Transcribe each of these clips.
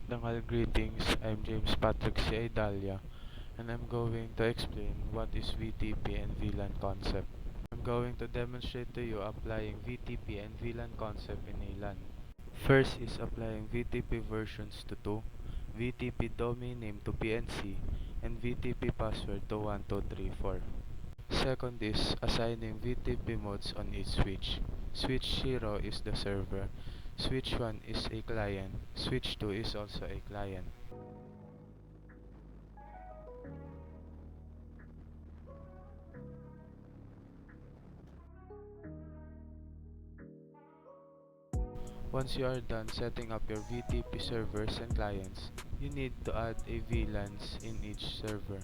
Dangal greetings, I'm James Patrick C. Idalia, and I'm going to explain what is VTP and VLAN concept. I'm going to demonstrate to you applying VTP and VLAN concept in a LAN. First is applying VTP versions to 2, VTP domain name to PNC, and VTP password to 1234. Second is assigning VTP modes on each switch. Switch 0 is the server, switch 1 is a client, switch 2 is also a client. Once you are done setting up your VTP servers and clients, you need to add a VLANs in each server.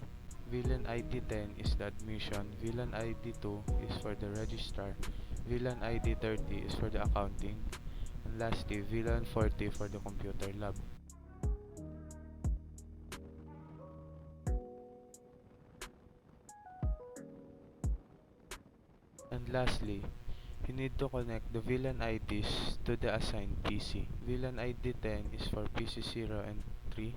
VLAN ID 10 is the admission, VLAN ID 2 is for the registrar, VLAN ID 30 is for the accounting, and lastly VLAN 40 for the computer lab. And lastly, you need to connect the VLAN IDs to the assigned PC. VLAN ID 10 is for PC 0 and 3.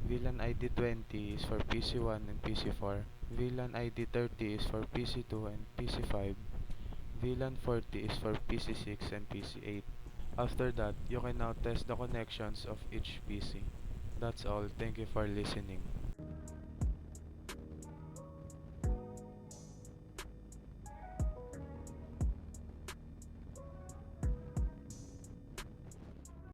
VLAN ID 20 is for PC 1 and PC 4. VLAN ID 30 is for PC 2 and PC 5. VLAN 40 is for PC 6 and PC 8. After that, you can now test the connections of each PC. That's all. Thank you for listening.